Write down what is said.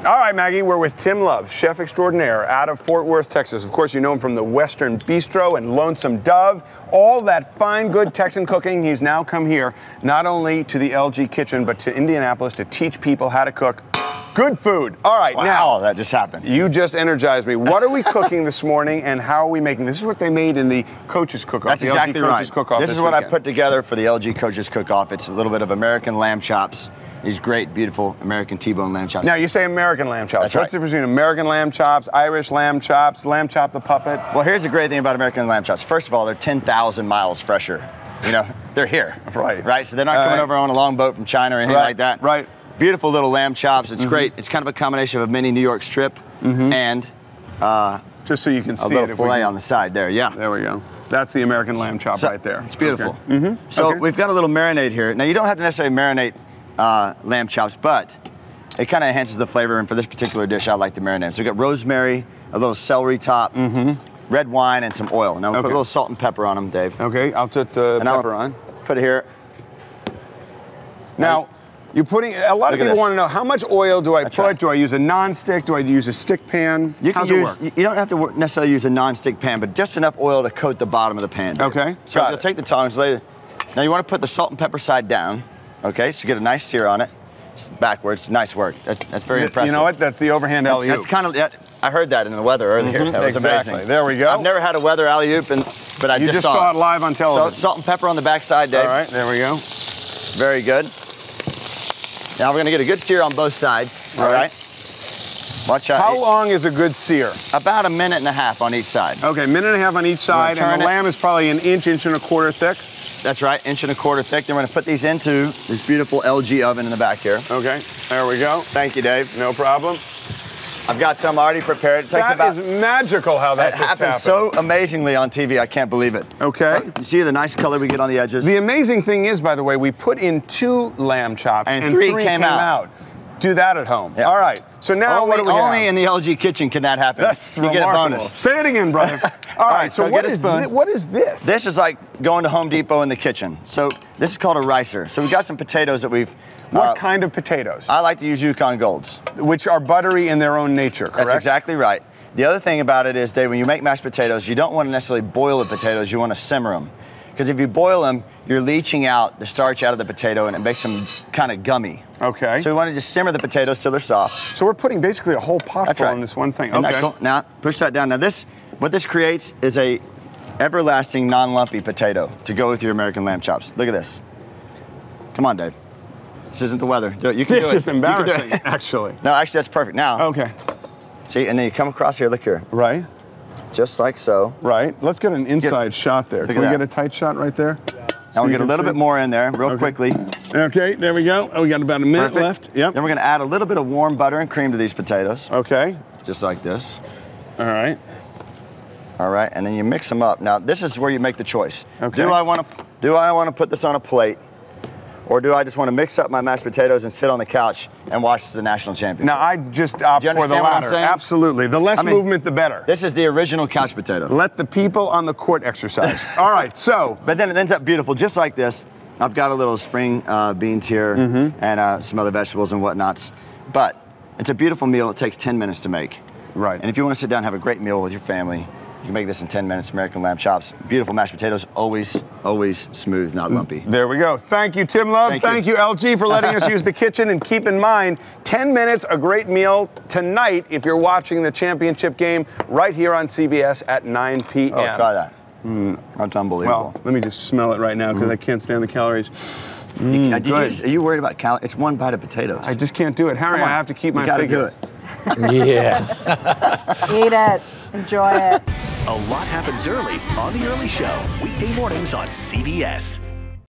All right, Maggie, we're with Tim Love, chef extraordinaire out of Fort Worth, Texas. Of course, you know him from the Western Bistro and Lonesome Dove. All that fine, good Texan cooking. He's now come here, not only to the LG Kitchen, but to Indianapolis to teach people how to cook good food. All right, wow, now. That just happened. You just energized me. What are we cooking this morning, and how are we making this? This is what they made in the Coaches Cook-Off. That's exactly right. Coaches Cook-Off this is what weekend. I put together for the LG Coaches Cook-Off. It's a little bit of American lamb chops. These great, beautiful American T-bone lamb chops. Now, you say American lamb chops. That's right. What's the difference between American lamb chops, Irish lamb chops, lamb chop the puppet? Well, here's the great thing about American lamb chops. First of all, they're 10,000 miles fresher. You know, they're here. Right. Right? So they're not coming over on a long boat from China or anything like that. Right. Beautiful little lamb chops. It's great. It's kind of a combination of a mini New York strip and just so you can see a little filet on the side there. Yeah. There we go. That's the American lamb chop right there. It's beautiful. Okay. So we've got a little marinade here. Now, you don't have to necessarily marinate lamb chops, but it kind of enhances the flavor, and for this particular dish, I like to marinate. So we've got rosemary, a little celery top, red wine, and some oil. Now we'll put a little salt and pepper on them, Dave. Okay, I'll put the pepper on. Put it here. Now, you're putting, a lot of people want to know, how much oil do I put? Right. Do I use a non-stick? Do I use a stick pan? You can How's it work? You don't have to necessarily use a non-stick pan, but just enough oil to coat the bottom of the pan, Dave. Okay, So you'll take the tongs, now you want to put the salt and pepper side down, okay? So you get a nice sear on it. It's backwards, nice work. That's very impressive. You know what? That's the overhand alley-oop. That's kind of, I heard that in the weather earlier. That was amazing. There we go. I've never had a weather alley-oop, but I just saw it live on television. So salt and pepper on the backside, Dave. All right, there we go. Very good. Now we're gonna get a good sear on both sides. All right. Watch out. How long is a good sear? About a minute and a half on each side. Okay, minute and a half on each side, and the lamb is probably an inch and a quarter thick. That's right, inch and a quarter thick. Then we're gonna put these into this beautiful LG oven in the back here. Okay, there we go. Thank you, Dave. No problem. I've got some already prepared. It takes that is magical how that happens so amazingly on TV. I can't believe it. Okay. You see the nice color we get on the edges? The amazing thing is, by the way, we put in 2 lamb chops and 3 came out. Do that at home. Yeah. All right. So now what do we have? Only in the LG kitchen can that happen. That's you remarkable. get a bonus. Say it again, brother. All right. So what is this? This is like going to Home Depot in the kitchen. So this is called a ricer. So we've got some potatoes that we've. What kind of potatoes? I like to use Yukon Golds, which are buttery in their own nature. Correct. That's exactly right. The other thing about it is, Dave, when you make mashed potatoes, you don't want to necessarily boil the potatoes. You want to simmer them, because if you boil them, you're leaching out the starch out of the potato, and it makes them kind of gummy. Okay. So we want to just simmer the potatoes till they're soft. So we're putting basically a whole pot full in this one thing. Okay. Now push that down. Now what this creates is a everlasting non-lumpy potato to go with your American lamb chops. Look at this. Come on, Dave. This isn't the weather. Do it. You can do it. This is embarrassing, actually. No, actually, that's perfect. Now. Okay. See, and then you come across here. Look here. Right. Just like so. Right. Let's get an inside shot there. Can we get a tight shot right there? Now we'll get a little bit more in there real quickly. Okay, there we go. Oh, we got about a minute left. Yep. Then we're going to add a little bit of warm butter and cream to these potatoes. Okay. Just like this. All right. All right, and then you mix them up. Now this is where you make the choice. Okay. Do I want to put this on a plate, or do I just want to mix up my mashed potatoes and sit on the couch and watch the national championship? Now I just opt for the latter. Absolutely. The less movement, the better. This is the original couch potato. Let the people on the court exercise. All right, so. But then it ends up beautiful, just like this. I've got a little spring beans here and some other vegetables and whatnots. But it's a beautiful meal. It takes 10 minutes to make. Right. And if you want to sit down and have a great meal with your family, you can make this in 10 minutes, American lamb chops. Beautiful mashed potatoes, always smooth, not lumpy. There we go. Thank you, Tim Love. Thank you, LG, for letting us use the kitchen. And keep in mind, 10 minutes, a great meal tonight if you're watching the championship game right here on CBS at 9 p.m. Oh, try that. That's unbelievable. Well, let me just smell it right now because I can't stand the calories. Are you worried about calories? It's one bite of potatoes. I just can't do it. Harry, I have to keep my figure. You gotta do it. Yeah. Eat it. Enjoy it. A lot happens early on The Early Show, weekday mornings on CBS.